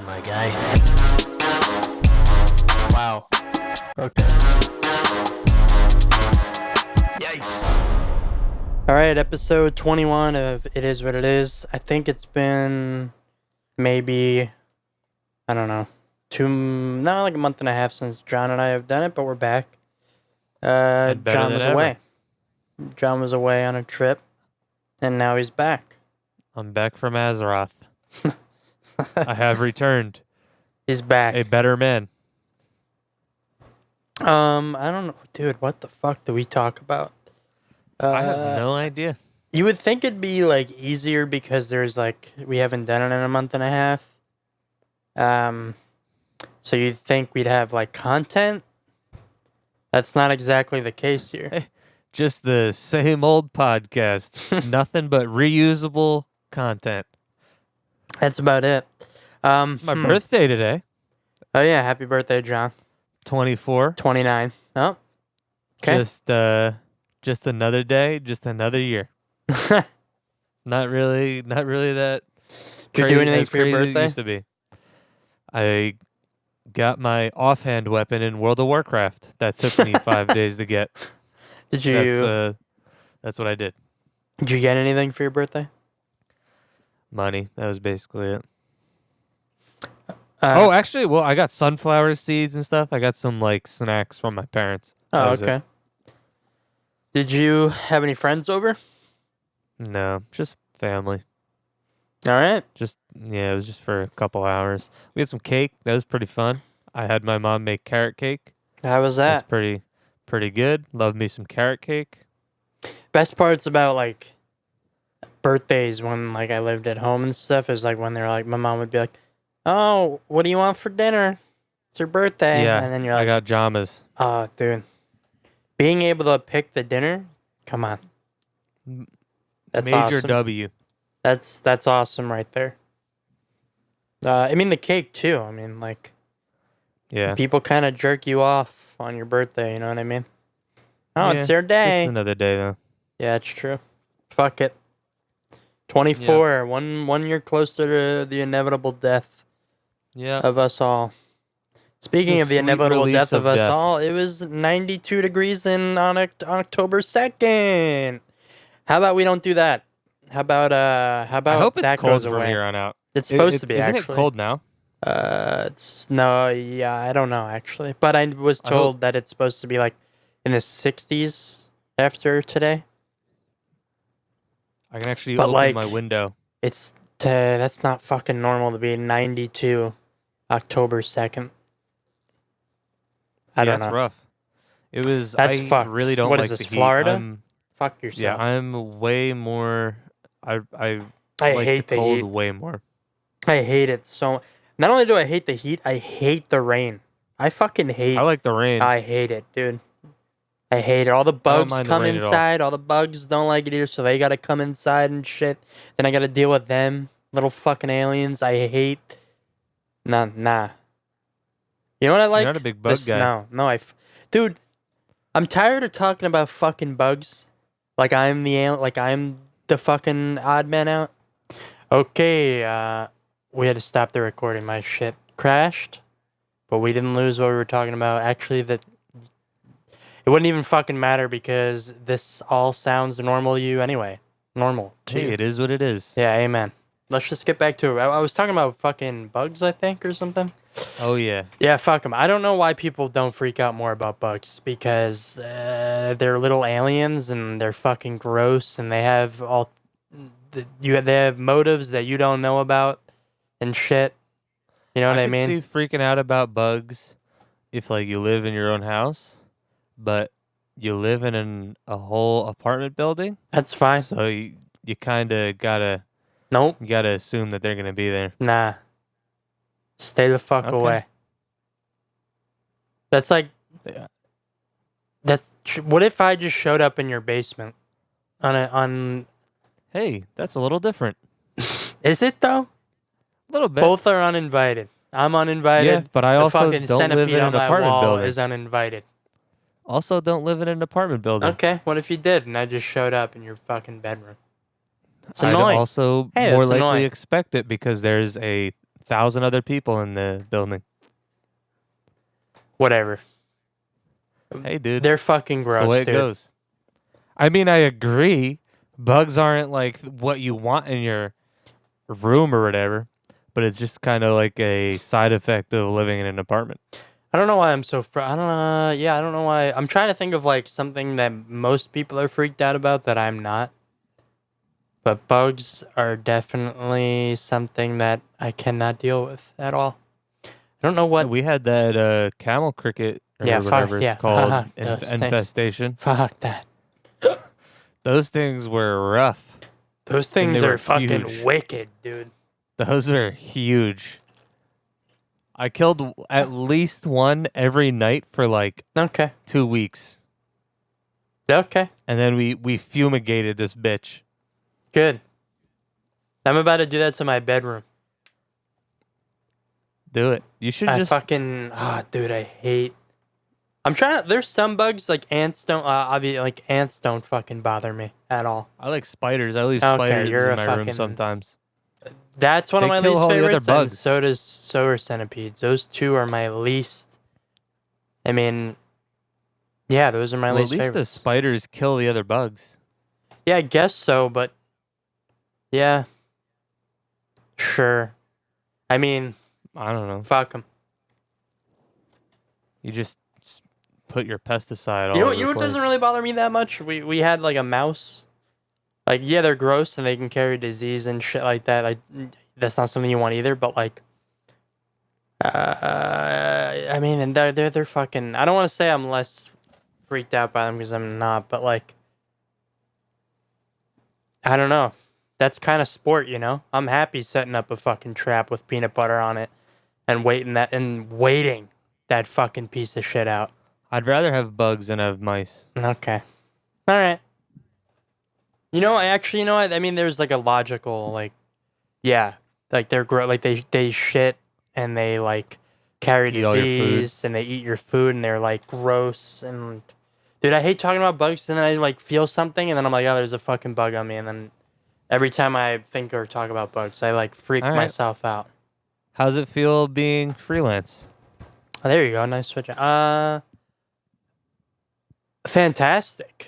my guy. Wow. Okay. Yikes. All right, episode 21 of It Is What It Is. I think it's been maybe, I don't know, not like a month and a half since John and I have done it, but we're back. John was away. John was away on a trip, and now he's back. I'm back from Azeroth. I have returned. He's back. A better man. I don't know. Dude, what the fuck do we talk about? I have no idea. You would think it'd be like easier because there's like we haven't done it in a month and a half. So you'd think we'd have like content. That's not exactly the case here. Just the same old podcast. Nothing but reusable content. That's about it. It's my birthday today. Oh yeah, happy birthday, John. 24. 29. Oh. Okay. Just another day, just another year. Not really that Did you do anything for your crazy as birthday? it used to be. I got my offhand weapon in World of Warcraft. That took me 5 days to get. Did you That's what I did. Did you get anything for your birthday? Money. That was basically it. Uh, Actually, well, I got sunflower seeds and stuff. I got some like snacks from my parents. That was it. Okay. Did you have any friends over? No, just family. All right. It was just for a couple hours. We had some cake. That was pretty fun. I had my mom make carrot cake. How was That's that? pretty good. Love me some carrot cake. Best parts about like birthdays when like I lived at home and stuff is like when they're like my mom would be like, "Oh, what do you want for dinner? It's your birthday." Yeah, And then you're I like, got jamas. "Oh, dude. Being able to pick the dinner? Come on. That's Major awesome. W. That's awesome right there. I mean the cake too. I mean like Yeah. people kind of jerk you off on your birthday, you know what I mean? Oh, Yeah, it's your day. Just another day though. Yeah, it's true. Fuck it. 24, one year closer to the inevitable death Yeah. of us all. Speaking The of the sweet inevitable release death of us death. all, it was 92 degrees on October 2nd. How about we don't do that? How about I hope it's that cold goes from away? here on out. It's supposed to be Isn't actually. it cold now? It's no, yeah, I don't know actually, but I was I told hope- that it's supposed to be like in the 60s after today. I can actually But, open like, my window. That's not fucking normal to be 92 October 2nd. I don't That's know. rough. It was. That's I fucked. really don't What like is this, the heat. Florida? Fuck Yeah, yourself. I'm way more. I I like hate the the cold heat. way more. I hate it so. Not only do I hate the heat, I hate the rain. I fucking hate. I like the rain. I hate it, dude. I hate it. All the bugs mind the come rain at all. inside. All the bugs don't like it either, so they gotta come inside and shit. Then I gotta deal with them, little fucking aliens. I hate. Nah. You know what I like? You're not a big The bug guy. snow. No, dude, I'm tired of talking about fucking bugs. Like I'm the fucking odd man out. Okay, we had to stop the recording. My shit crashed, but we didn't lose what we were talking about. Actually, it wouldn't even fucking matter because this all sounds normal to you anyway. Normal to Hey, you. it is what it is. Yeah, amen. Let's just get back to it. I was talking about fucking bugs, I think, or something. Oh yeah. Yeah, fuck them. I don't know why people don't freak out more about bugs because they're little aliens and they're fucking gross and they have they have motives that you don't know about and shit. You know what I could mean? see freaking out about bugs if like you live in your own house, but you live in a whole apartment building, That's fine. so you kind of gotta Nope. assume that they're gonna be there. Nah. Stay the fuck Okay. away. That's like Yeah. what if I just showed up in your basement on Hey, that's a little different. is it though? A little bit. Both are uninvited. I'm uninvited. Yeah, but I The also fucking don't live centipede in on an my apartment wall building. is uninvited. Also, don't live in an apartment building. Okay, what if you did and I just showed up in your fucking bedroom? It's I'd annoying. also Hey, more that's likely annoying. expect it because there's a 1,000 other people in the building. Whatever. Hey, dude. They're fucking That's gross, the way it dude. goes. I mean, I agree. Bugs aren't like what you want in your room or whatever, but it's just kind of like a side effect of living in an apartment. I don't know why I'm so. I don't know. Yeah, I don't know why. I'm trying to think of like something that most people are freaked out about that I'm not. But bugs are definitely something that I cannot deal with at all. I don't know what. We had that camel cricket or Yeah, whatever yeah, it's called fuck those things. infestation. Fuck that. Those things were rough. Those things they are were fucking huge. wicked, dude. Those were huge. I killed at least one every night for like Okay. 2 weeks. Okay. And then we fumigated this bitch. Good. I'm about to do that to my bedroom. Do it. You should I just fucking. Ah, dude, I hate. I'm trying to. There's some bugs like ants don't. Obviously, like ants don't fucking bother me at all. I like spiders. I leave Okay, spiders you're in a my room fucking- sometimes. That's one of They my kill least all the other favorites. And bugs. so are centipedes. Those two are my least. I mean, yeah, those are my Well, at least least the favorites. spiders kill the other bugs. Yeah, I guess so, but yeah, sure. I mean, I don't know. fuck them. You just put your pesticide all You know, over you know the what doesn't place. really bother me that much? We had like a mouse. Like, yeah, they're gross and they can carry disease and shit like that. Like, that's not something you want either. But like, I mean, and they're fucking. I don't want to say I'm less freaked out by them because I'm not. But like, I don't know. That's kind of sport, you know. I'm happy setting up a fucking trap with peanut butter on it, and waiting that fucking piece of shit out. I'd rather have bugs than have mice. Okay. All right. You know, I mean, there's like a logical, like, yeah, like like they shit and they like carry Eat all your food. disease and they eat your food and they're like gross and, dude, I hate talking about bugs and then I like feel something and then I'm like, oh, there's a fucking bug on me and then every time I think or talk about bugs, I like freak All right. myself out. How's it feel being freelance? Oh, there you go, nice switch. Fantastic.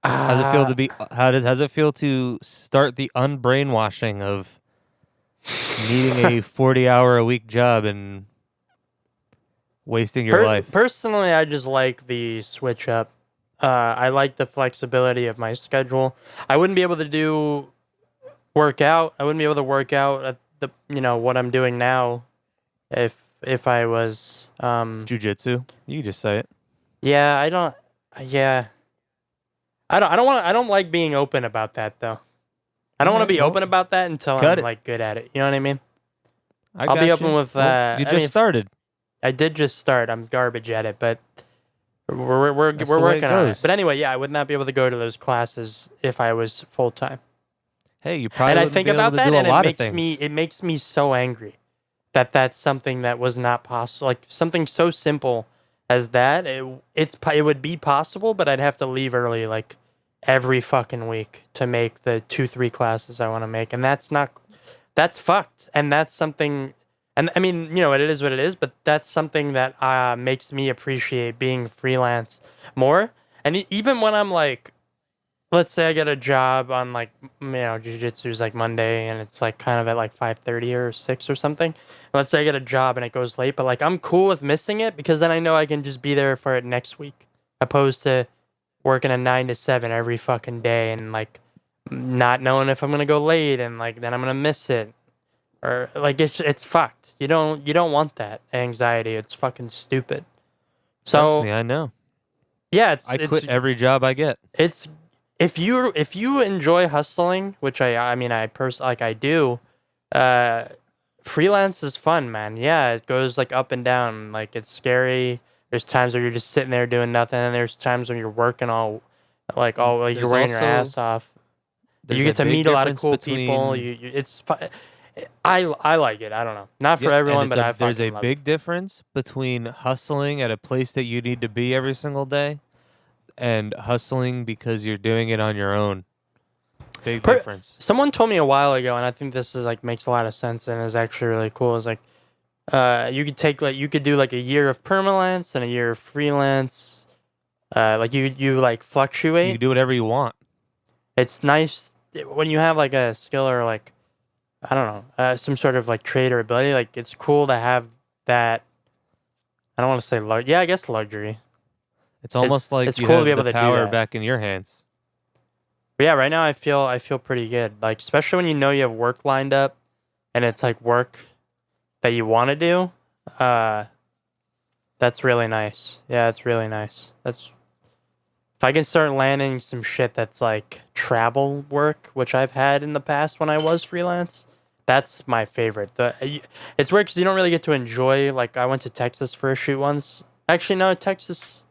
How's it feel to be? How's it feel to start the unbrainwashing of needing a 40-hour-a-week job and wasting your life? Personally, I just like the switch up. I like the flexibility of my schedule. I wouldn't be able to work out. I wouldn't be able to work out at what I'm doing now if I was Jiu-jitsu. You can just say it. yeah, I don't I don't like being open about that though. I don't want to be open about that until cut I'm it. like good at it. You know what I mean? I'll be open with that. You I just mean, started. I did just start. I'm garbage at it, but we're That's the way working it on it. goes. But anyway, yeah, I would not be able to go to those classes if I was full time. Hey, you probably And I wouldn't think be able about to that, do and a lot it of things. makes me so angry that that's something that was not possible. Like something so simple as that, it would be possible, but I'd have to leave early, like every fucking week to make the 2-3 classes I want to make, and that's fucked. And that's something. And I mean, it is what it is, but that's something that makes me appreciate being freelance more. And even when I'm like, let's say I get a job on like, jiu-jitsu's like Monday and it's like kind of at like 5:30 or 6 or something. Let's say I get a job and it goes late, but like I'm cool with missing it because then I know I can just be there for it next week, opposed to working a 9 to 7 every fucking day and like not knowing if I'm gonna go late and like then I'm gonna miss it. Or like it's fucked. You don't want that anxiety. It's fucking stupid. So Trust me, I know. yeah, I quit every job I get. it's if you enjoy hustling, which I do, freelance is fun, man. Yeah, it goes like up and down. Like it's scary. There's times where you're just sitting there doing nothing, and there's times when you're working all like you're There's wearing your also- ass off. You There's get to big meet a lot of difference cool between- people. It's fun. I like it. I don't know. Not for Yeah, and everyone, but I there's a fucking love big difference between hustling at a place that you need to be every single day and hustling because you're doing it on your own. big Per- difference. Someone told me a while ago, and I think this is like makes a lot of sense and is actually really cool. Is like, you could take like you could do like a year of permalance and a year of freelance. Like you like You fluctuate. can do whatever you want. It's nice when you have like a skill or like I don't know some sort of like trade or ability. Like it's cool to have that. I don't want to say yeah, I guess luxury. It's almost like it's you cool to have be able the to do power that. back in your hands. But yeah, right now I feel pretty good. Like especially when you know you have work lined up, and it's like work that you want to do. That's really nice. Yeah, it's really nice. That's if I can start landing some shit that's like travel work, which I've had in the past when I was freelance. That's my favorite. It's weird because you don't really get to enjoy. Like I went to Texas for a shoot once. Actually, no, Texas.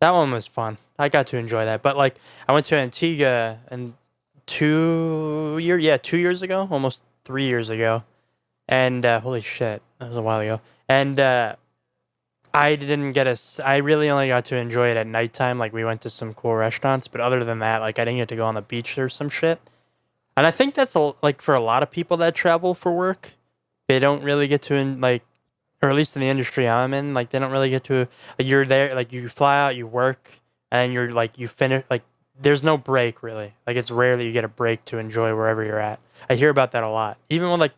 That one was fun. I got to enjoy that. But like I went to Antigua and 2 years ago, almost 3 years ago, and holy shit, that was a while ago. And I didn't get I really only got to enjoy it at nighttime. Like we went to some cool restaurants, but other than that, like I didn't get to go on the beach or some shit. And I think that's like for a lot of people that travel for work, they don't really get to like, or at least in the industry I'm in, like they don't really get to. Like, you're there, like you fly out, you work, and you're like you finish. Like there's no break really. Like it's rare that you get a break to enjoy wherever you're at. I hear about that a lot. Even when like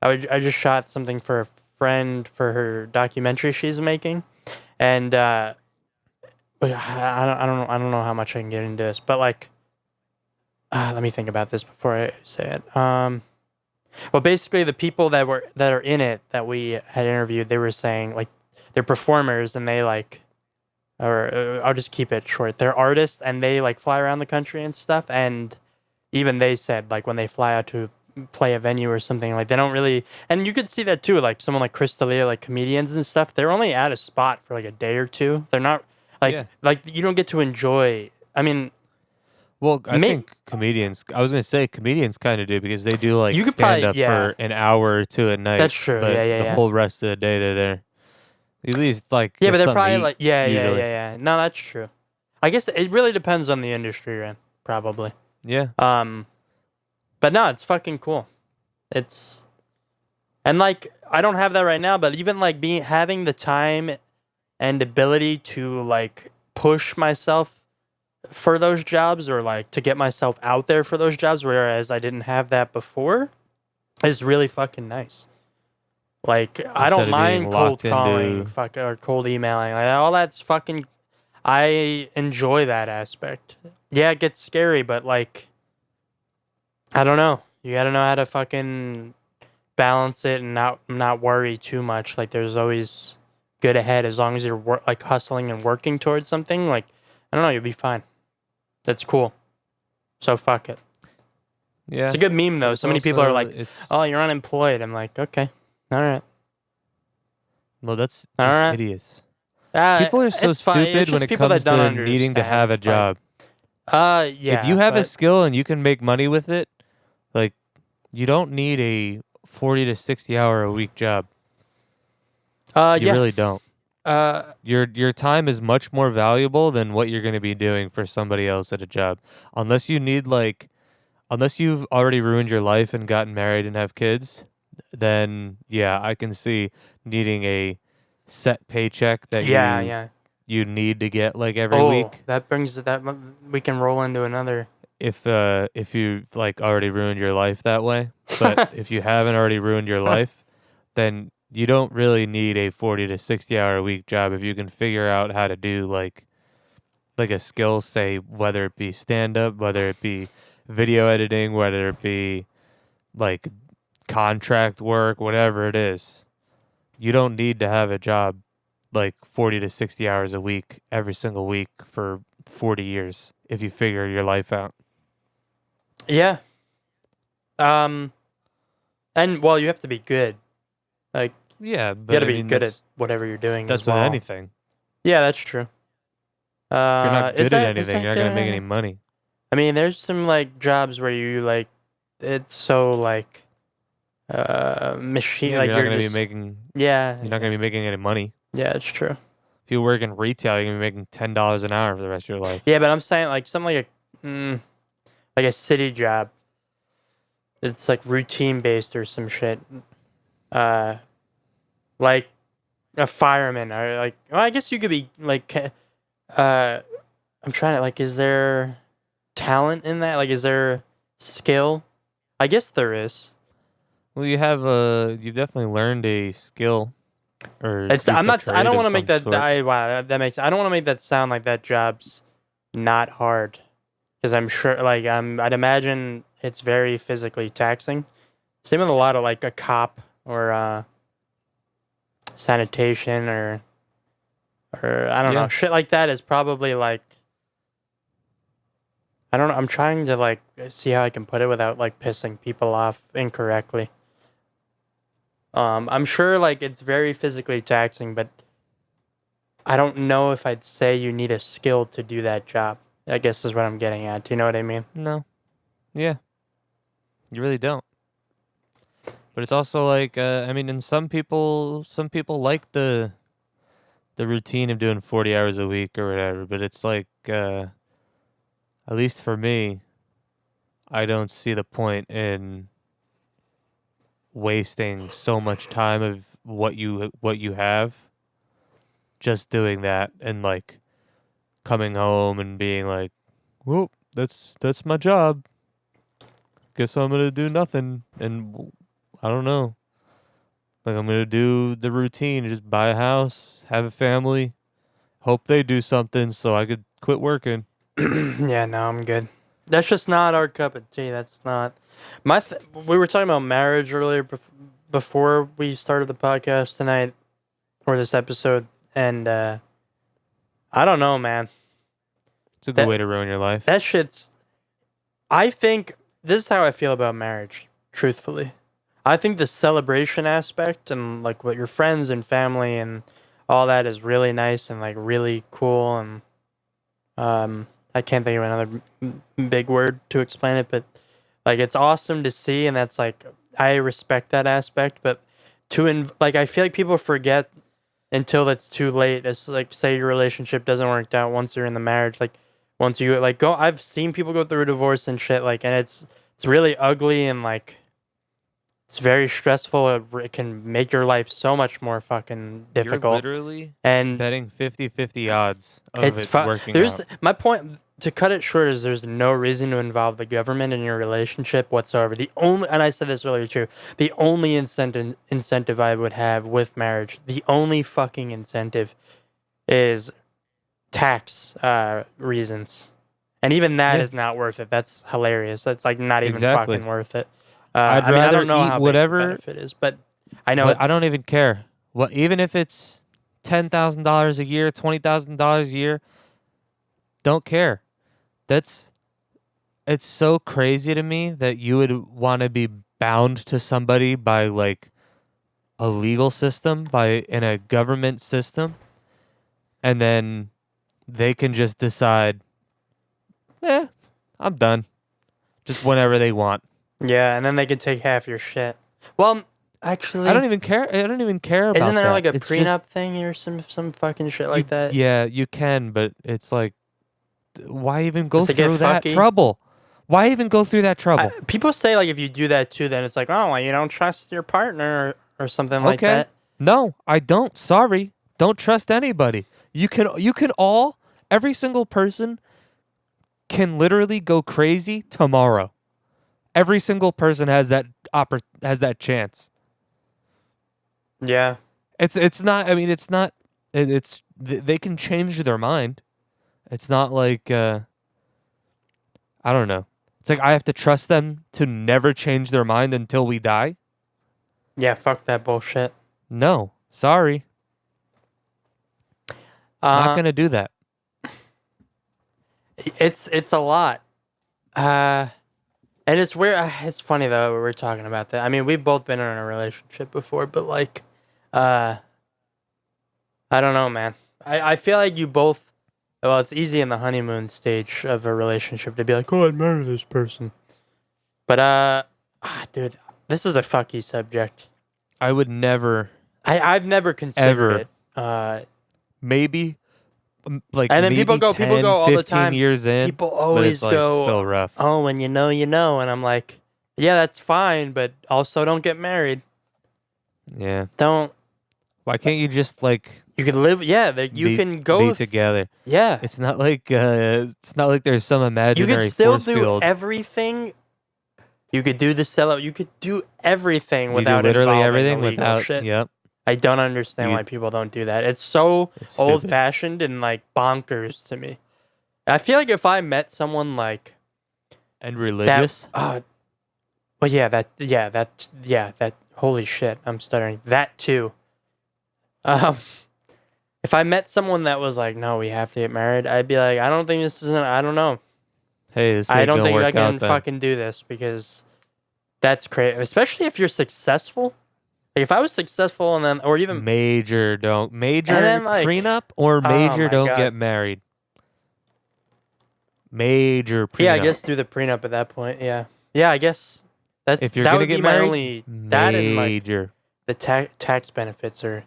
I just shot something for a friend for her documentary she's making, and I don't know how much I can get into this, but like, let me think about this before I say it. Well, basically, the people that are in it that we had interviewed, they were saying like they're performers and they like, or I'll just keep it short. They're artists and they like fly around the country and stuff, and even they said like when they fly out to play a venue or something, like they don't really, and you could see that too, like someone like Chris D'Elia, like comedians and stuff, they're only at a spot for like a day or two. They're not like you don't get to enjoy. I mean, well, I think comedians, I was going to say comedians kind of do because they do like you could stand probably, up for an hour or two at night. That's true. But Yeah. the whole rest of the day they're there. At least like Yeah, get but they're something to probably eat, like usually. yeah. No, that's true. I guess it really depends on the industry you're in, probably. Yeah. But no, it's fucking cool. It's and like I don't have that right now, but even like having the time and ability to like push myself for those jobs or like to get myself out there for those jobs, whereas I didn't have that before, is really fucking nice. Like I don't mind cold calling, or cold emailing, like all that's fucking. I enjoy that aspect. Yeah, it gets scary, but like, I don't know. You gotta know how to fucking balance it and not worry too much. Like there's always good ahead as long as you're like hustling and working towards something. Like I don't know, you'll be fine. That's cool. So fuck it. Yeah. It's a good meme though. So many people are like, "Oh, you're unemployed." I'm like, okay, all right. Well, that's just right. idiots. People are so stupid when it comes to needing to have a job. Yeah. If you have a skill and you can make money with it, like you don't need a 40 to 60 hour a week job. You really don't. Your time is much more valuable than what you're going to be doing for somebody else at a job. Unless you've already ruined your life and gotten married and have kids, then yeah, I can see needing a set paycheck that you need to get like every week. That brings that we can roll into another. If you like already ruined your life that way, but if you haven't already ruined your life, then you don't really need a 40 to 60 hour a week job if you can figure out how to do like a skill, say whether it be stand up, whether it be video editing, whether it be like contract work, whatever it is. You don't need to have a job like 40 to 60 hours a week every single week for 40 years if you figure your life out. Yeah. And well, you have to be good. Like yeah, but you got to be good at whatever you're doing. That's as well. with anything. Yeah, that's true. If you're not good at anything, you're not gonna make any money. I mean, there's some like jobs where you like it's so like machine. Yeah, like you're not gonna just, be making. Yeah, you're not gonna be making any money. Yeah, it's true. If you work in retail, you're gonna be making $10 an hour for the rest of your life. Yeah, but I'm saying like something like like a city job. It's like routine based or some shit. Like a fireman or like. Well, I guess you could be like. I'm trying to like. Is there talent in that? Like, is there skill? I guess there is. Well, you've definitely learned a skill. Or It's. at least I'm a not. I trade don't of want to make some that. sort. That makes. I don't want to make that sound like that job's not hard, because I'm sure. Like I'd imagine it's very physically taxing. Same with a lot of like a cop or sanitation or I don't Yeah. know, shit like that is probably like. I don't know. I'm trying to like see how I can put it without like pissing people off incorrectly. I'm sure like it's very physically taxing, but I don't know if I'd say you need a skill to do that job. I guess is what I'm getting at. Do you know what I mean? No. Yeah. You really don't. But it's also like I mean, and some people like the routine of doing 40 hours a week or whatever, but it's like at least for me, I don't see the point in wasting so much time of what you have just doing that and like coming home and being like, well, that's my job. Guess I'm gonna do nothing, and I don't know. Like I'm gonna do the routine, just buy a house, have a family, hope they do something so I could quit working. Yeah, no, I'm good. That's just not our cup of tea. That's not my. We were talking about marriage earlier before we started the podcast tonight or this episode, and I don't know, man. It's a good way to ruin your life. That shit's. I think this is how I feel about marriage. Truthfully, I think the celebration aspect and like what your friends and family and all that is really nice and like really cool and I can't think of another big word to explain it, but like it's awesome to see, and that's like I respect that aspect. But like I feel like people forget until it's too late. It's like say your relationship doesn't work out once you're in the marriage, like once you like go. I've seen people go through a divorce and shit, like, and it's really ugly and like it's very stressful. It can make your life so much more fucking difficult. You're literally And betting 50-50 odds of it's it working there's out. my point to cut it short is there's no reason to involve the government in your relationship whatsoever. The only, and I said this earlier too, the only incentive I would have with marriage, the only fucking incentive is tax reasons. And even that is Yeah. not worth it. That's hilarious. That's like not even Exactly. fucking worth it. I'd I mean, I rather don't know eat how whatever- big the benefit is, but I know But I don't even care. Well, even if it's $10,000 a year, $20,000 a year, don't care. It's so crazy to me that you would want to be bound to somebody by like a legal system, in a government system, and then they can just decide, I'm done. Just whenever they want. Yeah, and then they can take half your shit. Well, actually, I don't even care. I don't even care about isn't there that. like a It's prenup just- thing or some fucking shit like that? Yeah, you can, but it's like, why even go Just to get through that fucky? trouble? Why even go through that trouble? People say like if you do that too, then it's like, oh, well, you don't trust your partner or something like Okay. that. No, I don't. Sorry. Don't trust anybody. You can every single person can literally go crazy tomorrow. Every single person has that chance. Yeah, It's not, I mean, it's not, they can change their mind. It's not like I don't know. It's like I have to trust them to never change their mind until we die. yeah, fuck that bullshit. No, sorry. Not going to do that. It's a lot. And it's weird. It's funny though we're talking about that. I mean, we've both been in a relationship before, but like, I don't know, man. I feel like you both. Well, it's easy in the honeymoon stage of a relationship to be like, oh, I'd marry this person. But dude, this is a fucky subject. I would never I've never considered Ever. it. maybe like And then maybe people go 10, all the 15 time. years in. People but always it's like go, still rough. "Oh, when you know, you know," and I'm like, "Yeah, that's fine, but also don't get married. Yeah. Don't. Why can't you just like You can live. Yeah, that you be, can go. be together? Yeah, It's not like there's some you imaginary could still force do field. everything. You could do the sellout. You could do everything You do without literally involving everything illegal without. shit. Yep. I don't understand You- why people don't do that. It's so It's stupid. old-fashioned and like bonkers to me. I feel like if I met someone like And that, religious. well, that. Holy shit, I'm stuttering. That too. If I met someone that was like, no, we have to get married, I'd be like, I don't think this is. I don't know. Hey, this I ain't don't gonna think I work can out then. fucking do this because that's crazy. Especially if you're successful. Like if I was successful and then, or even Major then, like, prenup or oh major my don't God. get married. Major prenup. yeah, I guess do the prenup at that point. Yeah, yeah, I guess that's if you're that gonna would get be my married, only that and like major. the tax benefits are,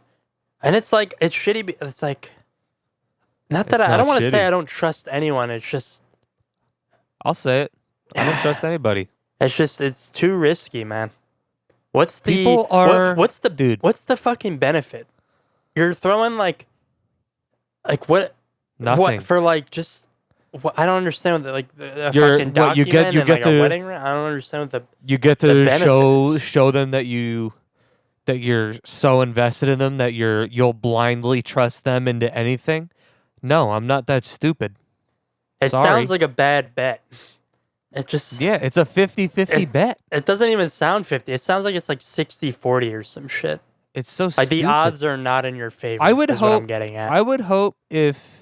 and it's like it's shitty. It's like not that It's I don't not want to say shitty. I don't trust anyone. It's just I'll say it. I don't trust anybody. it's too risky, man. What's the People are what's the dude. What's the fucking benefit? You're throwing like what Nothing. what for like just. What, I don't understand what the, like a You're- fucking what, you document get- you and get like a to- wedding ring. I don't understand what the You get the to benefits. show them that you're so invested in them that you'll blindly trust them into anything. No, I'm not that stupid. It Sorry. sounds like a bad bet. It just Yeah, it's a 50-50 It's- bet. It doesn't even sound 50. It sounds like it's like 60-40 or some shit. It's so Like stupid. the odds are not in your favor. I would is what I'm hope- getting at. I would hope if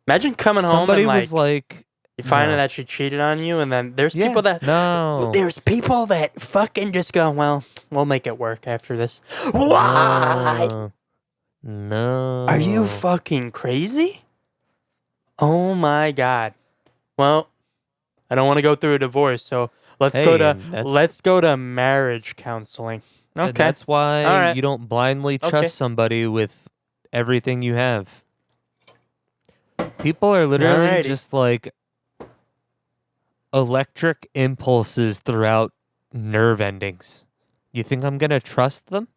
Imagine coming home somebody and was like, you finding no. that she cheated on you, and then there's yeah, people that no, there's people that fucking just go, well, we'll make it work after this. Why? No. Are you fucking crazy? Oh my god. Well, I don't want to go through a divorce, so let's Hey, go to and that's- marriage counseling. And Okay. That's why All right. you don't blindly trust Okay. somebody with everything you have. People are literally Alrighty. just like electric impulses throughout nerve endings. You think I'm going to trust them?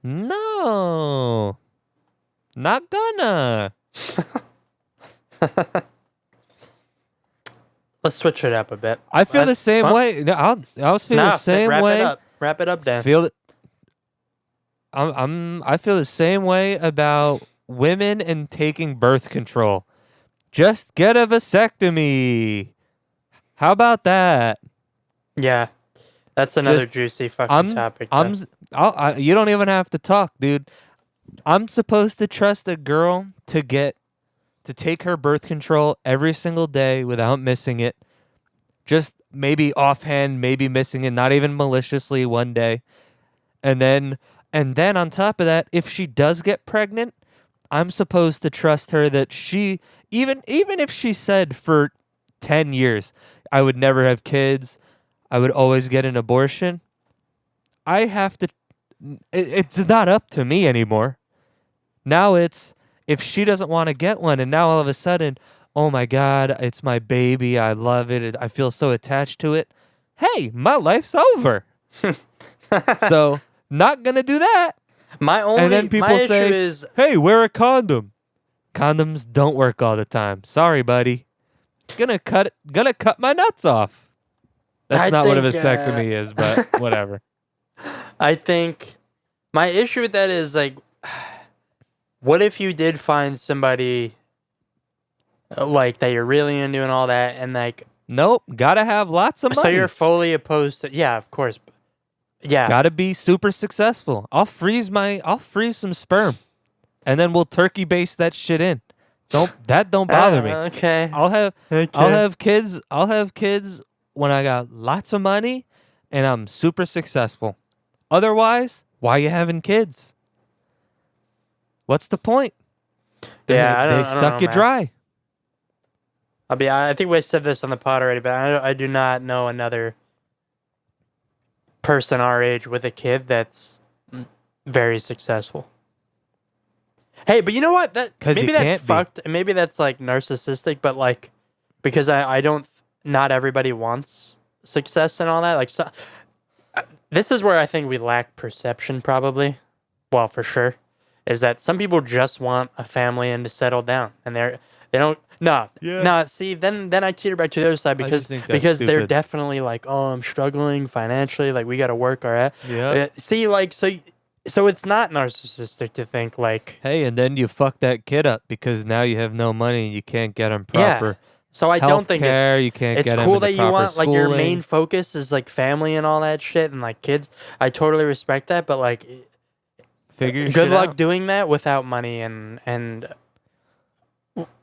No. Not gonna. Let's switch it up a bit. I feel the same Huh? way. No, I was feeling Nah, the same wrap way. it up. Wrap it up, Dan. Feel it. I feel the same way about women and taking birth control. Just get a vasectomy. How about that? Yeah. That's another Just- juicy fucking topic. though. You don't even have to talk, dude. I'm supposed to trust a girl to take her birth control every single day without missing it. Just maybe offhand, maybe missing it, not even maliciously one day. And then on top of that, if she does get pregnant, I'm supposed to trust her that she even if she said for 10 years, I would never have kids, I would always get an abortion. I have to it's not up to me anymore. Now it's if she doesn't want to get one and now all of a sudden, oh my God, it's my baby, I love it, I feel so attached to it. Hey, my life's over. So, not gonna do that. My only And then people my say, issue is hey, wear a condom. Condoms don't work all the time. Sorry, buddy. Gonna cut my nuts off. That's I not what a think, vasectomy is, but whatever. I think my issue with that is like, what if you did find somebody like that you're really into and all that, and like, Nope, gotta have lots of money. so you're fully opposed to? Yeah, of course. Yeah, Gotta be super successful. I'll freeze some sperm, and then we'll turkey base that shit in. Don't bother me. Okay. I'll have Okay. I'll have kids when I got lots of money and I'm super successful. Otherwise, why you having kids? What's the point? Yeah, They I don't suck know, you man. dry. I think we said this on the pod already, but I do not know another person our age with a kid that's very successful. Hey, but you know what? That 'Cause you maybe that's can't be. fucked. And maybe that's like narcissistic, but like because I don't. Not everybody wants success and all that. Like so, this is where I think we lack perception. Probably, well, for sure, is that some people just want a family and to settle down, and they don't. No, Yeah. no. See, then I teeter back to the other side just because think that's they're stupid. definitely like, oh, I'm struggling financially. Like we got to work our ass. Yeah. See, like so it's not narcissistic to think like. Hey, and then you fuck that kid up because now you have no money and you can't get him Yeah. proper So I don't think healthcare, it's you can't it's get him cool into that you proper want like your main schooling. focus is like family and all that shit and like kids. I totally respect that, but like Figure your good shit luck out. doing that without money and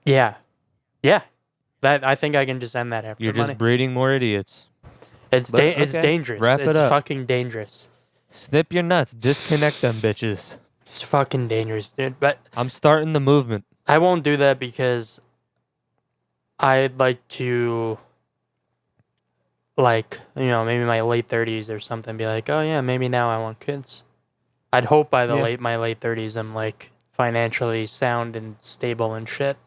yeah. Yeah. That I think I can just end that after You're money. just breeding more idiots. It's but- it's okay. dangerous. Wrap it it's up. fucking dangerous. Snip your nuts. Disconnect them bitches. It's fucking dangerous, dude. But I'm starting the movement. I won't do that because I'd like to, like, you know, maybe my late 30s or something, be like, oh yeah, maybe now I want kids. I'd hope by the Yeah. my late 30s I'm like financially sound and stable and shit.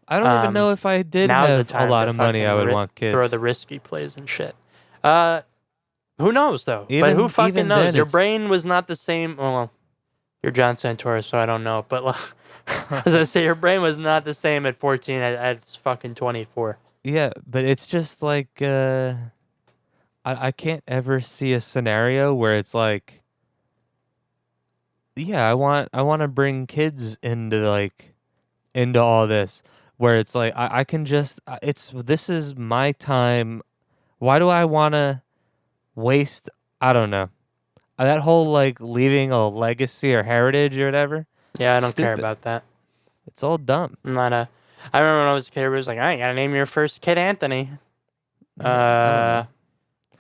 I don't even know if I did Now's the have time a lot to of money. I fucking would want kids. Throw the risky plays and shit. Who knows though? but Even- who fucking even knows? then, Your it's- brain was not the same. Well, you're John Santoro, so I don't know. But like, as I say, your brain was not the same at 14 at fucking 24. Yeah, but it's just like I can't ever see a scenario where it's like, yeah, I want to bring kids into all this, where it's like I can just this is my time. Why do I want to waste? I don't know. That whole like leaving a legacy or heritage or whatever. Yeah, I don't care Stupid. about that. It's all dumb. I'm not a. I remember when I was a kid, it was like, I gotta name your first kid Anthony. But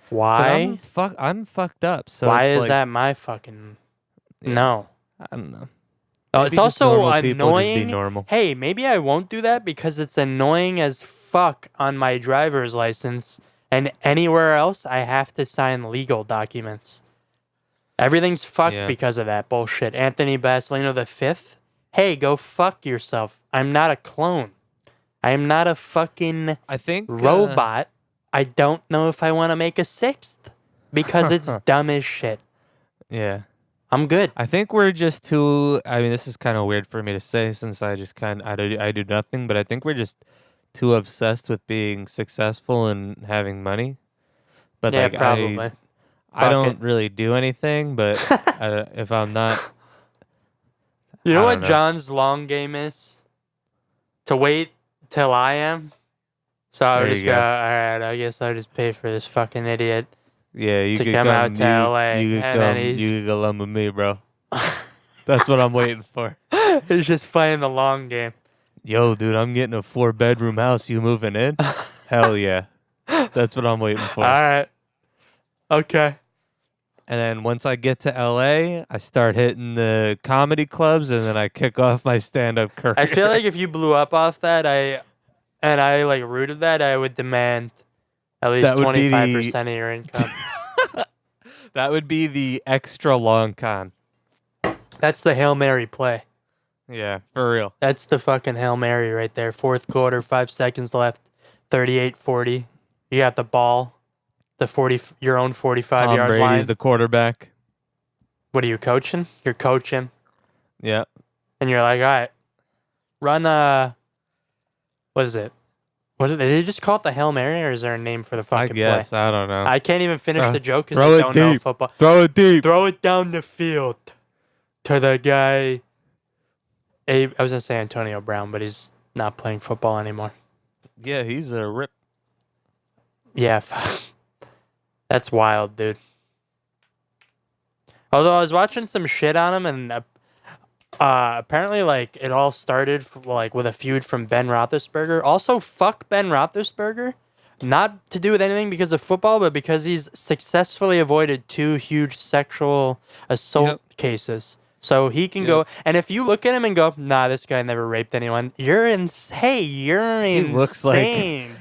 Why? I'm fucked up. So Why it's is like, that my fucking? Yeah. No. I don't know. Oh, Maybe it's just also normal people just be annoying. normal. Hey, maybe I won't do that because it's annoying as fuck on my driver's license, and anywhere else I have to sign legal documents. Everything's fucked Yeah. because of that bullshit. Anthony Basilino the fifth. Hey, go fuck yourself. I'm not a clone. I am not a fucking I think robot. I don't know if I want to make a sixth because it's dumb as shit. Yeah. I'm good. I think we're just too. I mean, this is kind of weird for me to say since I just I do nothing, but I think we're just too obsessed with being successful and having money. But Yeah, like probably. I Fuck don't it. really do anything. But if I'm not, You know I what don't know. John's long game is? To wait till I am. So I would There just you go, go. alright, I guess I'll just pay for this fucking idiot. yeah, you To could come come out to you, LA, You could and then come. he's- You could come with me, bro. That's what I'm waiting for. He's just playing the long game. Yo, dude, I'm getting a 4-bedroom house. You moving in? Hell yeah. That's what I'm waiting for. Alright. Okay. And then once I get to LA, I start hitting the comedy clubs, and then I kick off my stand-up career. I feel like if you blew up off that, I like rooted that, I would demand at least That would be the- 25% of your income. that would be the extra long con. That's the Hail Mary play. Yeah, for real. That's the fucking Hail Mary right there. Fourth quarter, 5 seconds left, 38-40. You got the ball, the 40, your own 45-yard Tom Brady's line. the quarterback. What are you coaching? You're coaching, Yeah. and you're like, all right, run. What is it? What did they just call it? The Hail Mary, or is there a name for the I fucking guess. play? I don't know. I can't even finish Throw- the joke because throw I it don't know deep. football. Throw it deep. Throw it down the field to the guy. I was gonna say Antonio Brown, but he's not playing football anymore. Yeah, he's a rip. Yeah, that's wild, dude. Although I was watching some shit on him, and apparently, like it all started with a feud from Ben Roethlisberger. Also, fuck Ben Roethlisberger, not to do with anything because of football, but because he's successfully avoided 2 huge sexual assault cases. So he can go, and if you look at him and go, nah, this guy never raped anyone, you're you're He insane, looks like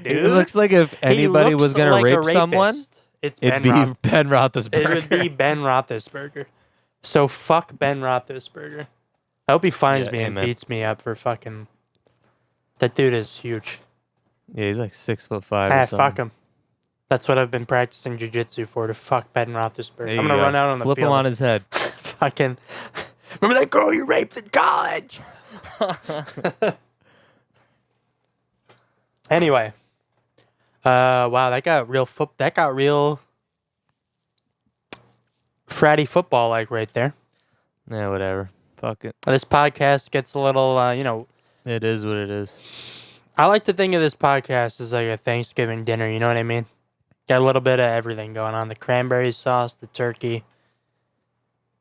dude. It looks like if He anybody was looks gonna like a rape someone, rapist. It's it'd Ben be Roethlisberger. Ben Roethlisberger. It would be Ben Roethlisberger. So fuck Ben Roethlisberger. I hope he finds Yeah, me and amen. beats me up for fucking. That dude is huge. Yeah, he's like 6'5" or Ah, something. fuck him. That's what I've been practicing jiu-jitsu for, to fuck Ben Roethlisberger. There I'm you gonna go. run out on the Flip field. him on his head. Fucking. Remember that girl you raped in college? Anyway. Wow, that got real fratty football like right there. Yeah, whatever. Fuck it. This podcast gets a little, It is what it is. I like to think of this podcast as like a Thanksgiving dinner, you know what I mean? Got a little bit of everything going on. The cranberry sauce, the turkey.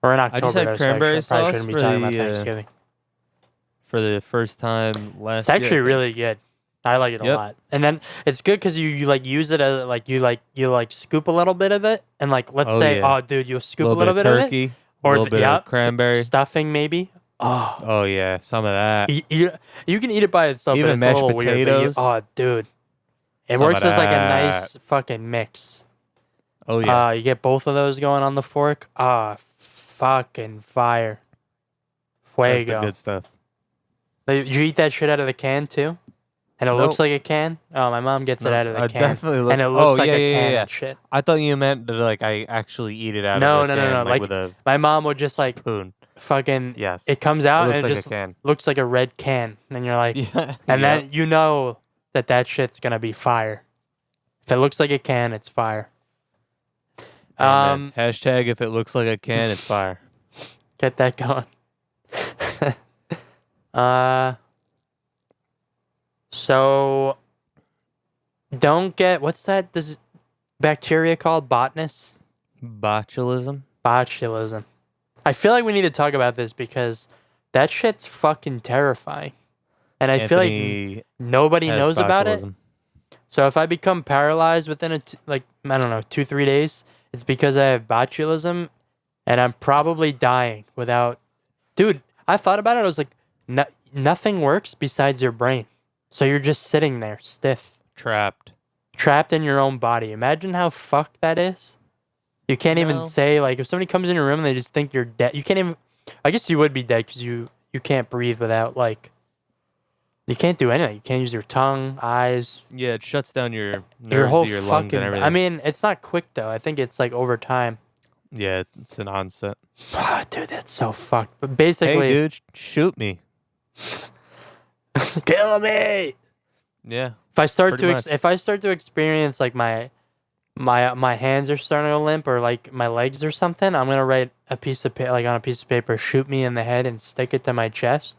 We're in just October, had though, cranberry so I probably sauce shouldn't be for talking about the, Thanksgiving. For the first time last It's actually year. really good. I like it a Yep. lot. And then it's good because you like use it as like you scoop a little bit of it and like let's Oh, say yeah. dude you A scoop a little little bit bit of of it turkey, a or little bit of cranberry. stuffing maybe. Oh, Oh, yeah. Some of that. you can eat it by itself. Even But it's a mashed little weird. potatoes. Oh, dude, it Some works of as like a that. nice fucking mix. Oh, yeah. You get both of those going on the fork. Fucking fire. That's the Fuego. good stuff. Did you eat that shit out of the can too? And it looks Nope. like a can? Oh, my mom gets it No, out of the it can. definitely looks- and it looks oh, like yeah, a yeah, can yeah. and shit. I thought you meant that like I actually eat it out No, of the no, no, can, no, like like- with a My mom would just like spoon. fucking Yes. it comes out It looks and it like just a can. looks like a red can. And you're like Yeah. and Yep. then you know that shit's gonna be fire. If it looks like a can, it's fire. Amen. Hashtag if it looks like a can, it's fire. Get that going. So don't get what's that this bacteria called? Botanist? Botulism. Botulism. I feel like we need to talk about this because that shit's fucking terrifying. And I feel like Anthony nobody has knows about it. botulism. So if I become paralyzed within I don't know, 2-3 days, it's because I have botulism and I'm probably dying without. Dude, I thought about it. I was like, nothing works besides your brain. So you're just sitting there stiff, Trapped. trapped in your own body. Imagine how fucked that is. You can't even No. say, like, if somebody comes in your room and they just think you're dead, you can't even. I guess you would be dead because you can't breathe without, like. You can't do anything. You can't use your tongue, eyes, Yeah, it shuts down your nerves your whole to your lungs fucking. and everything. I mean, it's not quick though. I think it's like over time. yeah, it's an onset. Dude, that's so fucked. But basically, Hey, dude, shoot me. kill me. Yeah. If I start Pretty to much. if I start to experience like my hands are starting to limp or like my legs or something, I'm gonna write a piece of on a piece of paper, shoot me in the head and stick it to my chest.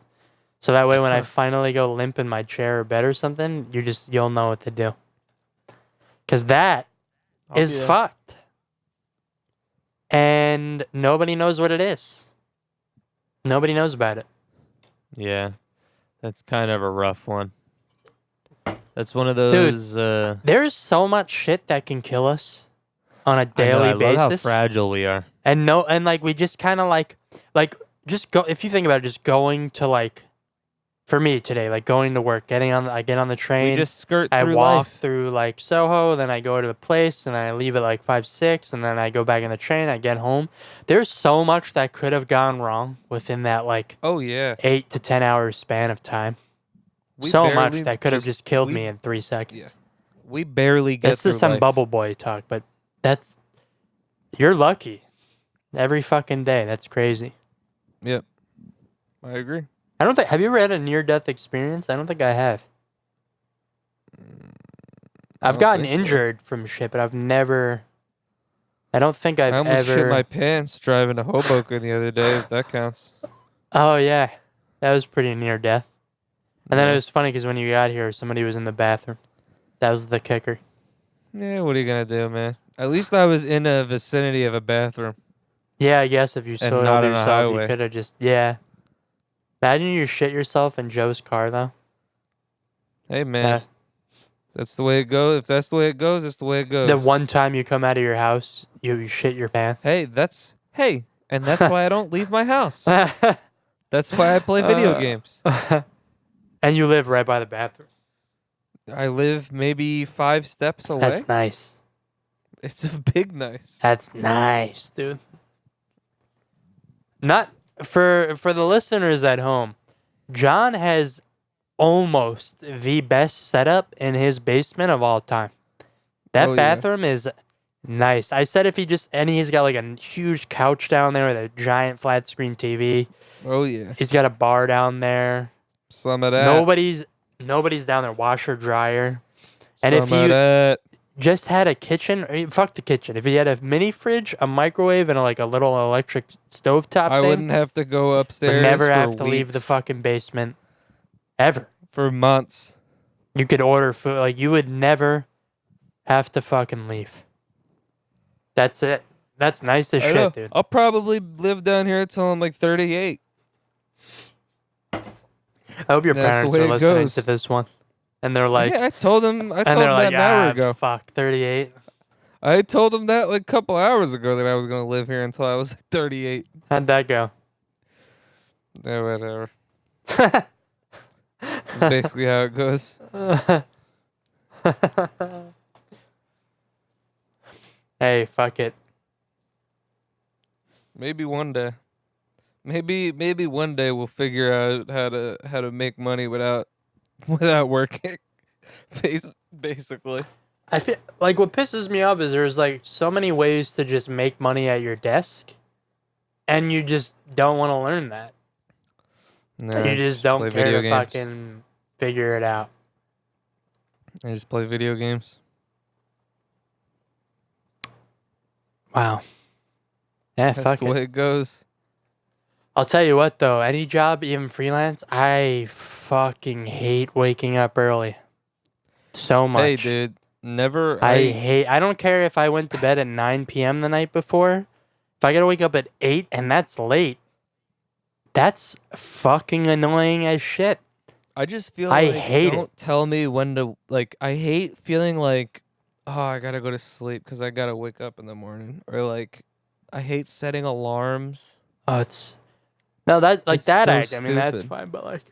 So that way, when I finally go limp in my chair or bed or something, you'll know what to do. Cause that I'll is do that. fucked, and nobody knows what it is. Nobody knows about it. Yeah, that's kind of a rough one. That's one of those. There's so much shit that can kill us on a I know, daily I love how basis. fragile we are. And like we just kind of like just go. If you think about it, just going to like, for me today, like going to work, I get on the train. We just skirt I through walk life. through like Soho, then I go to the place, and I leave at like 5-6, and then I go back in the train. I get home. There's so much that could have gone wrong within that like Oh yeah. 8 to 10 hours span of time. We So much barely that could have just killed me in 3 seconds. Yeah. We barely get This through is some life. bubble boy talk, but you're lucky. Every fucking day. That's crazy. Yep. I agree. Have you ever had a near-death experience? I don't think I have. I've don't gotten think so. injured from shit, but I don't think I've I almost ever. shit my pants driving to Hoboken the other day, if that counts. Oh yeah, that was pretty near death. And then it Yeah. was funny because when you got here, somebody was in the bathroom. That was the kicker. Yeah, what are you gonna do, man? At least I was in a vicinity of a bathroom. Yeah, I guess if you And soiled not on a yourself, you highway. could have just Imagine you shit yourself in Joe's car though. Hey, man, Yeah. that's the way it goes. If that's the way it goes, that's the way it goes. The one time you come out of your house, you shit your pants. and that's why I don't leave my house. That's why I play video games. And you live right by the bathroom. I live maybe 5 steps away. That's nice. It's a big nice. That's nice, dude. Not for the listeners at home, John has almost the best setup in his basement of all time. That Oh, yeah. bathroom is nice. I said if he just and he's got like a huge couch down there with a giant flat screen TV. Oh yeah. He's got a bar down there. Some of that. Nobody's down there. Washer dryer. And Some if of you that. just had a kitchen, fuck the kitchen. If he had a mini fridge, a microwave, and like a little electric stovetop I thing, wouldn't have to go upstairs. would never for have to leave the weeks, fucking basement ever. for months. You could order food. Like, you would never have to fucking leave. That's it. That's nice as I know. shit, dude. I'll probably live down here until I'm like 38. I hope your That's the parents way are it listening goes. to this one. And they're like, Yeah, I told him. I and told they're him like, that an hour ah, ago. fuck, 38. I told him that like a couple hours ago that I was gonna live here until I was like 38. How'd that go? Yeah, whatever. That's basically how it goes. Hey, fuck it. Maybe one day. Maybe one day we'll figure out how to make money without working. Basically. I feel like what pisses me off is there's like so many ways to just make money at your desk, and you just don't want to learn that. No, You just don't play care video to games. fucking figure it out. I just play video games. Wow. Yeah, That's fuck the it. way it goes. I'll tell you what though, any job, even freelance, I fucking hate waking up early. So much. Hey, dude, never. I don't care if I went to bed at 9 p.m. the night before. If I gotta wake up at 8 and that's late, that's fucking annoying as shit. I just feel I like hate it. don't tell me when to like. I hate feeling like, oh, I gotta go to sleep because I gotta wake up in the morning, or like, I hate setting alarms. Oh, it's no that like It's that. so I mean, that's stupid. fine, but like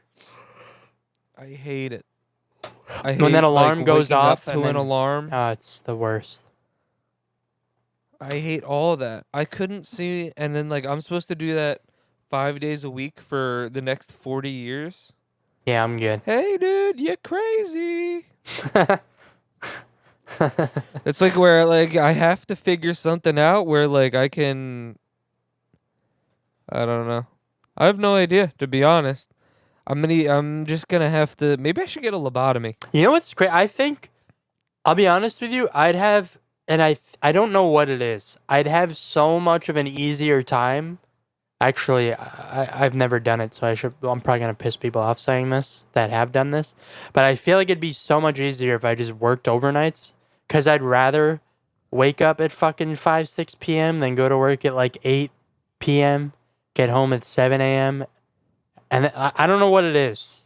I hate it. I When that hate, alarm like, goes waking up off to and an then- alarm. oh, it's the worst. I hate all that. I couldn't see, and then like I'm supposed to do that 5 days a week for the next 40 years. Yeah, I'm good. Hey, dude, you're crazy. It's like where like I have to figure something out where like I can. I don't know. I have no idea, to be honest. I'm just gonna have to. Maybe I should get a lobotomy. You know what's great? I think I'll be honest with you. I'd have, and I don't know what it is. I'd have so much of an easier time. Actually, I've never done it, so I'm probably gonna piss people off saying this that have done this. But I feel like it'd be so much easier if I just worked overnights, cause I'd rather wake up at fucking 5-6 p.m. than go to work at like 8 p.m. Get home at 7 a.m. And I don't know what it is.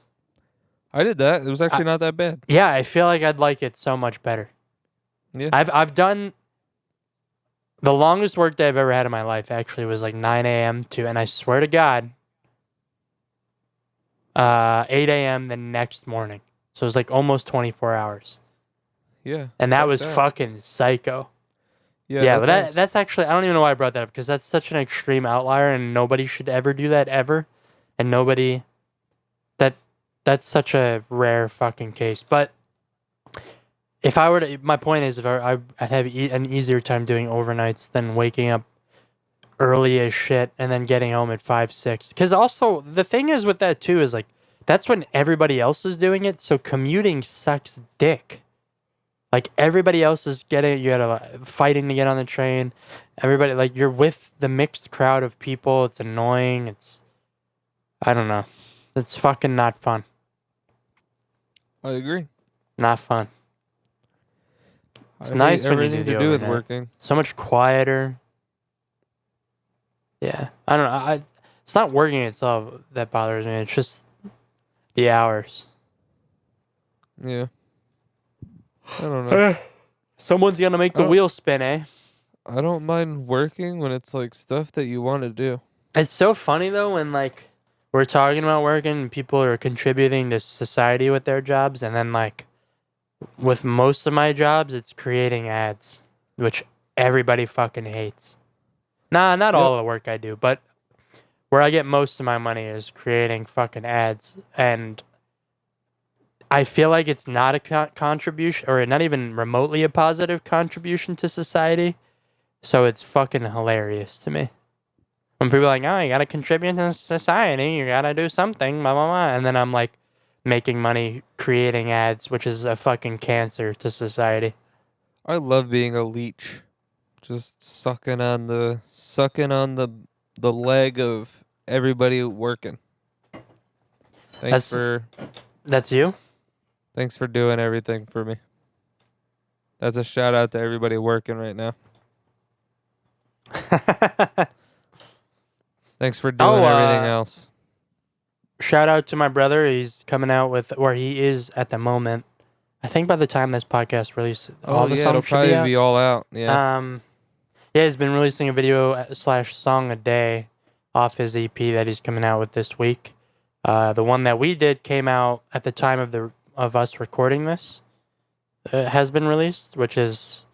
I did that. It was actually not that bad. Yeah, I feel like I'd like it so much better. Yeah. I've done the longest work day I've ever had in my life actually was like 9 a.m. to, and I swear to God, 8 a.m. the next morning. So it was like almost 24 hours. Yeah. And that fuck was that. fucking psycho. Yeah, Yeah, but helps. that's actually, I don't even know why I brought that up because that's such an extreme outlier and nobody should ever do that ever. And nobody, that's such a rare fucking case. But if I were to, my point is, if I'd have an easier time doing overnights than waking up early as shit and then getting home at 5-6. Because also, the thing is with that too is like, that's when everybody else is doing it. So commuting sucks dick. Like everybody else is getting, you gotta fighting to get on the train. Everybody, like you're with the mixed crowd of people. It's annoying. I don't know. It's fucking not fun. I agree. Not fun. It's I nice hate when you everything do to the do with overnight. working. So much quieter. Yeah. I don't know. It's not working itself that bothers me. It's just the hours. Yeah. I don't know. Someone's gonna make the Oh. wheel spin, eh? I don't mind working when it's like stuff that you want to do. It's so funny though when like we're talking about working and people are contributing to society with their jobs, and then like with most of my jobs it's creating ads, which everybody fucking hates. Nah, not all the work I do, but where I get most of my money is creating fucking ads, and I feel like it's not a contribution, or not even remotely a positive contribution to society. So it's fucking hilarious to me when people are like, "Oh, you gotta contribute to society. You gotta do something." Blah blah blah, and then I'm like making money creating ads, which is a fucking cancer to society. I love being a leech, just sucking on the leg of everybody working. That's you. Thanks for doing everything for me. That's a shout out to everybody working right now. Thanks for doing everything else. Shout out to my brother. He's coming out with, or he is at the moment. I think by the time this podcast releases, all the songs it'll should probably be out. be all out. Yeah. Yeah, he's been releasing a video / song a day off his EP that he's coming out with this week. The one that we did came out at the time of us recording this. Has been released, which is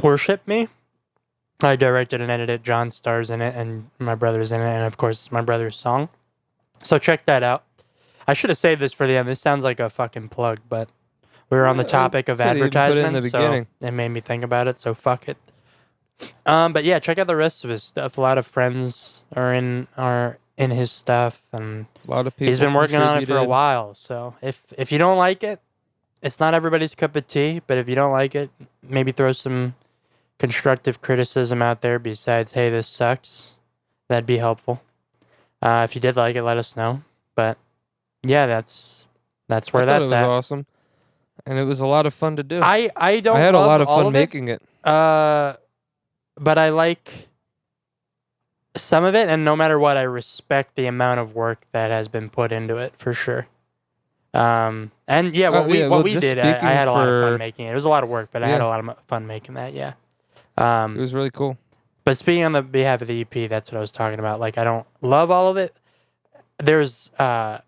Worship Me. I directed and edited. John stars in it, and my brother's in it, and of course, it's my brother's song. So check that out. I should have saved this for the end. This sounds like a fucking plug, but we were on the topic of could even put it in the advertisements, so beginning. it made me think about it. So fuck it. But yeah, check out the rest of his stuff. A lot of friends are in his stuff, and A lot of people. he's been working on it for a contributed. while. So if you don't like it, it's not everybody's cup of tea. But if you don't like it, maybe throw some constructive criticism out there besides, "Hey, this sucks." That'd be helpful. If you did like it, let us know. But yeah, that's where I thought that's it was at. awesome, and it was a lot of fun to do. I don't. I had a love lot of all fun it, making it. but I like some of it, and no matter what, I respect the amount of work that has been put into it for sure. And yeah, what we just did, I speaking had a lot of fun for- making it. It was a lot of work, but I had Yeah. a lot of fun making that. Yeah. It was really cool. But speaking on the behalf of the EP, that's what I was talking about. Like, I don't love all of it. There's and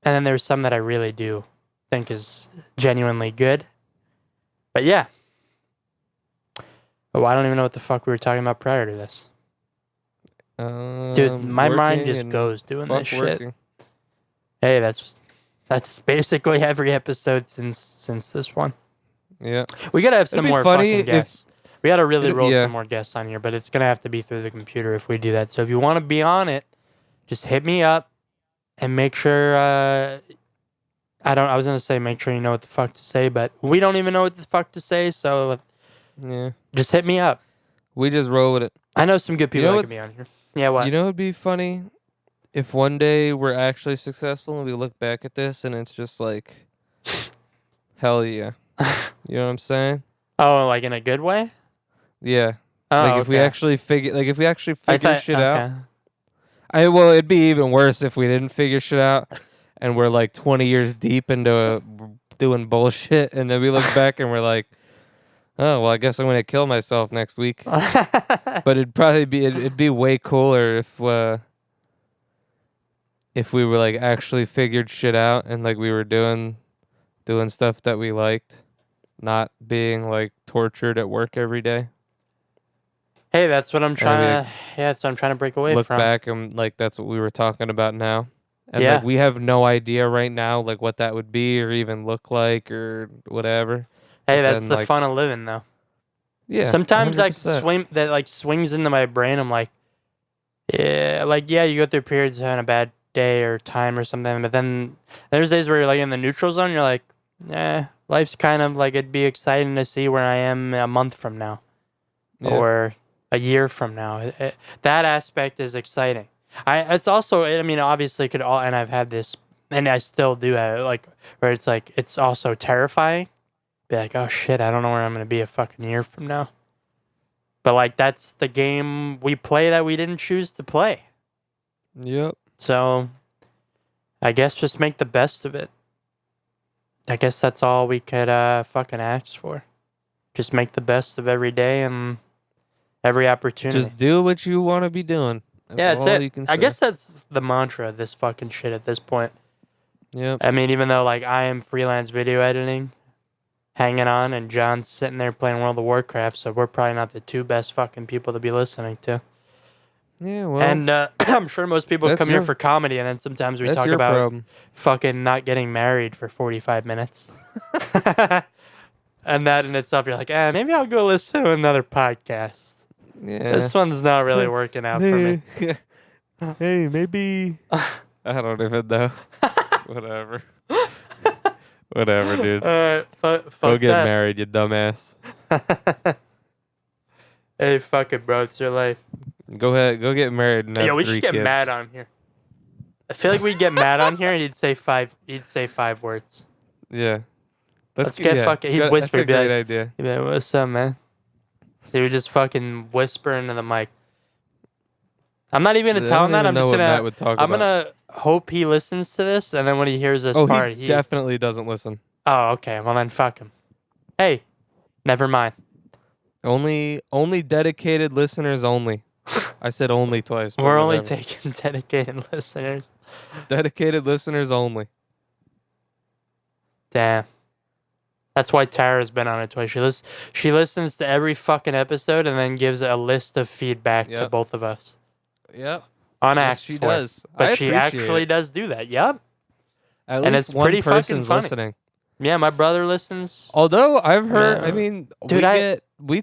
then there's some that I really do think is genuinely good. But yeah. Oh, I don't even know what the fuck we were talking about prior to this. Dude, my mind Working just and goes doing fuck this shit. working. Hey, that's basically every episode since this one. Yeah. We gotta have some be more funny fucking if- guests. We gotta really roll yeah. some more guests on here, but it's gonna have to be through the computer if we do that. So if you want to be on it, just hit me up and make sure. I was gonna say make sure you know what the fuck to say, but we don't even know what the fuck to say. So Yeah. just hit me up. We just roll with it. I know some good people know that what- could be on here. Yeah, what? You know, it'd be funny if one day we're actually successful and we look back at this and it's just like, hell yeah. You know what I'm saying? Oh, like in a good way? Yeah. Oh, Like if we okay. actually figure I thought- shit out. okay. Well, it'd be even worse if we didn't figure shit out and we're like 20 years deep into doing bullshit and then we look back and we're like, oh, well, I guess I'm going to kill myself next week. But it'd probably be it'd be way cooler if we were like actually figured shit out and like we were doing stuff that we liked, not being like tortured at work every day. Hey, that's what I'm trying like, to. Yeah, that's what I'm trying to break away Look from. back and like that's what we were talking about now. And Yeah. like we have no idea right now like what that would be or even look like or whatever. Hey, But that's then, the like, fun of living, though. Yeah. Sometimes 100%. that like swings into my brain. I'm like, yeah, you go through periods of having a bad day or time or something, but then there's days where you're like in the neutral zone. You're like, life's kind of like it'd be exciting to see where I am a month from now Yeah. or a year from now. That aspect is exciting. It's also, I mean, obviously, it could all, and I've had this, and I still do have it, like where it's like it's also terrifying. Be like, oh shit, I don't know where I'm gonna be a fucking year from now. But like that's the game we play that we didn't choose to play. Yep. So I guess just make the best of it. I guess that's all we could fucking ask for. Just make the best of every day and every opportunity. Just do what you want to be doing. yeah, that's all it. You can I say. guess that's the mantra of this fucking shit at this point. Yep. I mean, even though like I am freelance video editing, hanging on, and John's sitting there playing World of Warcraft, so we're probably not the two best fucking people to be listening to. Yeah, well, And I'm sure most people that's come here your- for comedy, and then sometimes we that's talk your about problem. fucking not getting married for 45 minutes. And that in itself, you're like, maybe I'll go listen to another podcast. Yeah. This one's not really working out for me. Hey, maybe. I don't even know. Whatever. Whatever, dude. Fuck Go get that. married, you dumbass. Hey, fuck it, bro. It's your life. Go ahead. Go get married and have Yeah, we 3 should get kids. mad on here. I feel like we'd get mad on here, and he'd say 5 words. Yeah. Let's get fucking- he'd whisper, That's a be like- great idea. He'd be like, what's up, man? So he would just fucking whisper into the mic. I'm not even I gonna tell him don't that. even I'm just know what Matt gonna. would talk I'm about. gonna hope he listens to this, and then when he hears this Oh, part, he definitely doesn't listen. Oh, okay. Well, then fuck him. Hey, never mind. Only dedicated listeners only. I said only twice. but We're only whatever. taking dedicated listeners. Dedicated listeners only. Damn. That's why Tara's been on it twice. She listens to every fucking episode and then gives a list of feedback to Yep. both of us. Yep. Unasked She for. does. But I she appreciate actually it. does do that. Yep. At and least it's one pretty fucking person's funny. listening. Yeah, my brother listens. Although I've heard, I Yeah. mean, Dude, we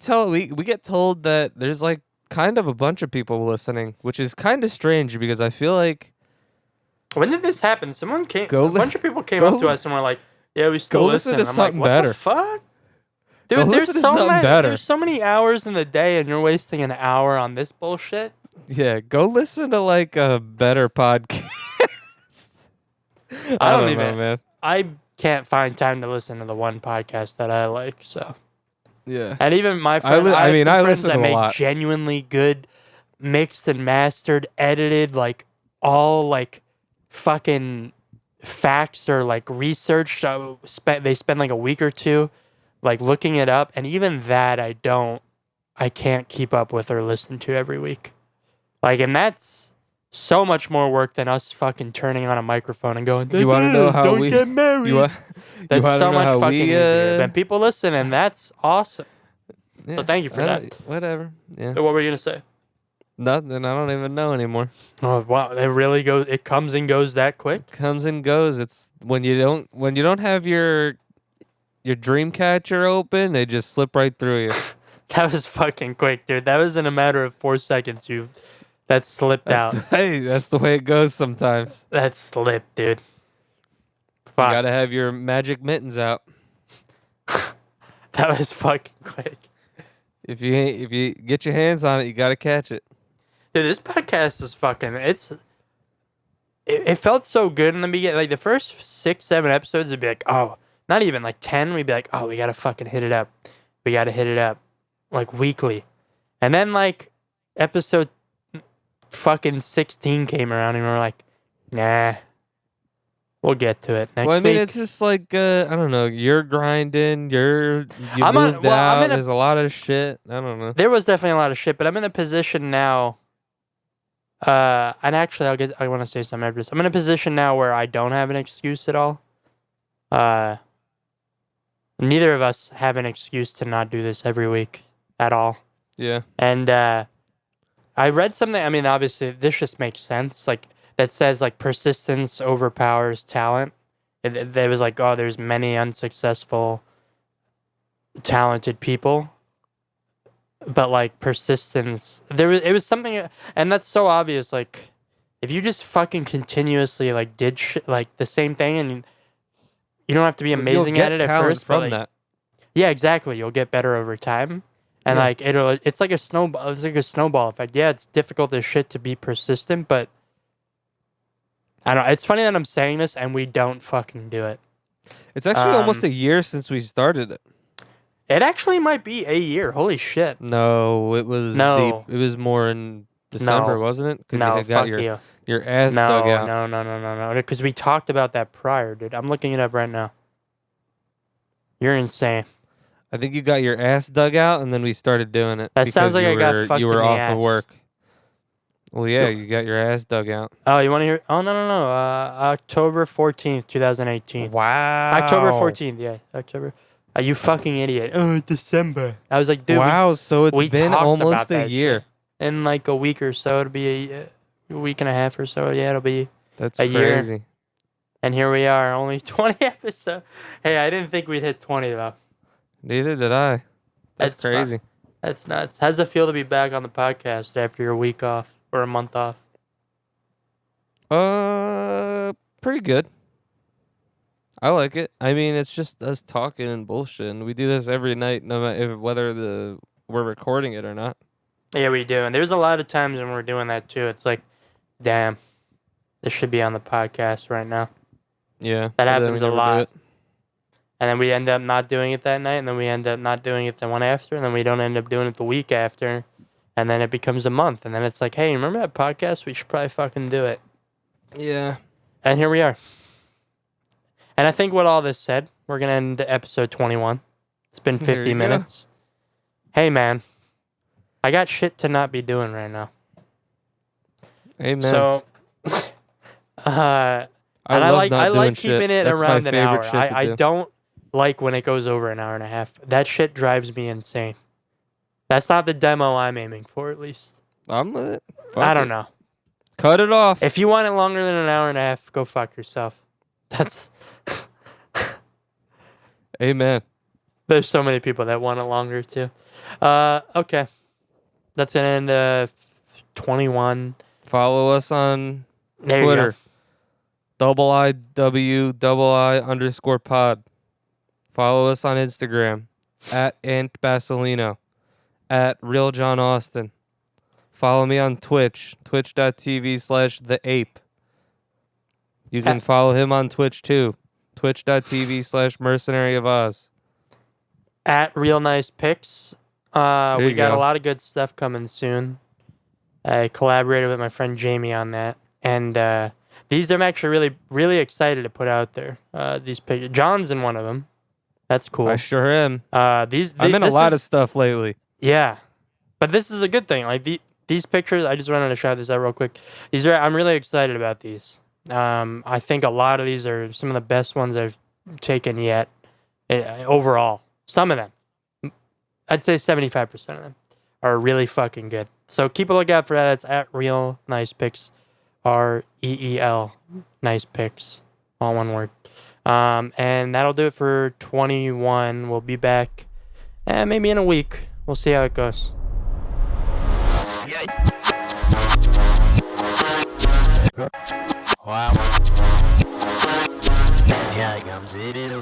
get told that there's like kind of a bunch of people listening, which is kind of strange because I feel like When did this happen? Someone came. Go a li- bunch of people came go up to li- us and were like, "Yeah, we still go listen." listen to I'm something like, "What better. the fuck?" Go Dude, there's listen to so something many. better. There's so many hours in the day, and you're wasting an hour on this bullshit. yeah, go listen to like a better podcast. I don't know, even- man. I can't find time to listen to the one podcast that I like. So, Yeah. and even my friends, I I mean, have I some friends listen that to a make lot. genuinely good, mixed and mastered, edited, like all like fucking facts or like research. So they spend like a week or two, like looking it up, and even that I can't keep up with or listen to every week. Like, and that's so much more work than us fucking turning on a microphone and going, You want to know how don't we get married. You, That's wanna so know much how fucking we, easier. But people listen, and that's awesome. yeah, thank you for I that. don't- Whatever. Yeah. What were you gonna say? Nothing. I don't even know anymore. Oh wow, it really goes. It comes and goes that quick. Comes and goes. It's when you don't have your dream catcher open, they just slip right through you. That was fucking quick, dude. That was in a matter of 4 seconds. That slipped out. Hey, that's the way it goes sometimes. That slipped, dude. You Fuck. gotta have your magic mittens out. That was fucking quick. If you get your hands on it, you gotta catch it. Dude, this podcast is fucking. It felt so good in the beginning. Like the first 6-7 episodes, would be like, oh, not even like 10. We'd be like, oh, we gotta fucking hit it up. We gotta hit it up, like weekly. And then like episode fucking 16 came around, and we were like, nah, we'll get to it next Well, I mean, week. it's just like I don't know. You're grinding. You I'm on- moved well, I'm out. in a- There's a lot of shit. I don't know. There was definitely a lot of shit, but I'm in a position now. And actually, I want to say something after this. I'm in a position now where I don't have an excuse at all. Neither of us have an excuse to not do this every week at all. Yeah. And I read something. I mean, obviously, this just makes sense. Like that says like persistence overpowers talent. It was like, oh, there's many unsuccessful, talented people. But like persistence, it was something, and that's so obvious. Like, if you just fucking continuously like did like the same thing, and you don't have to be amazing You'll at get it at talent first, but from like, that. yeah, exactly. You'll get better over time, and Yeah. like it's like a snowball. It's like a snowball effect. Yeah, it's difficult as shit to be persistent, but I don't know. It's funny that I'm saying this and we don't fucking do it. It's actually almost Um, a year since we started it. It actually might be a year. Holy shit. No, it was No. It was more in December, No. wasn't it? Because No, you got fuck you. your ass dug out. No. Because we talked about that prior, dude. I'm looking it up right now. You're insane. I think you got your ass dug out, and then we started doing it. That sounds because like you I got were- fucked You were in the off ass. of work. Well, yeah, you got your ass dug out. Oh, you want to hear? Oh, no. October 14th, 2018. Wow. October 14th, yeah. October. You fucking idiot. Oh, December. I was like, dude, wow, so it's we been talked almost about a that year. in like a week or so. It'll be a week and a half or so. Yeah, it'll be. That's A year. crazy. And here we are, only 20 episodes. Hey, I didn't think we'd hit 20 though. Neither did I. That's Fu- crazy. That's nuts. How's it feel to be back on the podcast after your week off or a month off? Pretty good. I like it. I mean, it's just us talking and bullshitting. We do this every night, no matter whether we're recording it or not. Yeah, we do. And there's a lot of times when we're doing that too. It's like, damn, this should be on the podcast right now. Yeah, That but then happens we a never do lot. it. And then we end up not doing it that night, and then we end up not doing it the one after, and then we don't end up doing it the week after, and then it becomes a month, and then it's like, hey, remember that podcast? We should probably fucking do it. Yeah. And here we are. And I think with all this said, we're going to end episode 21. It's been There 50 you go. minutes. Hey, man. I got shit to not be doing right now. Amen. So, I and love I not doing like shit. keeping it That's my around an favorite hour. shit to I do. don't like when it goes over an hour and a half. That shit drives me insane. That's not the demo I'm aiming for, at least. I'm with it. I don't know. Cut it off. If you want it longer than an hour and a half, go fuck yourself. That's Amen. There's so many people that want it longer too. Okay. That's gonna end 21. Follow us on There you Twitter. IIW_pod. Follow us on Instagram at Ant Basilino, at Real John Austin. Follow me on Twitch, twitch.tv/theape. You can follow him on Twitch too, twitch.tv/Mercenary of Oz. At Real Nice Pics. We you got go. a lot of good stuff coming soon. I collaborated with my friend Jamie on that. And these I'm actually really, really excited to put out there. These pictures. John's in one of them. That's cool. I sure am. These I'm in a this lot is- of stuff lately. Yeah, but this is a good thing. Like these pictures, I just wanted to shout this out real quick. I'm really excited about these. I think a lot of these are some of the best ones I've taken yet. Overall, some of them, I'd say 75% of them, are really fucking good. So keep a lookout for that. It's at Real Nice Pics, REEL Nice Pics, all one word. And that'll do it for 21. We'll be back, maybe in a week. We'll see how it goes. Wow. Yeah, comes it, it'll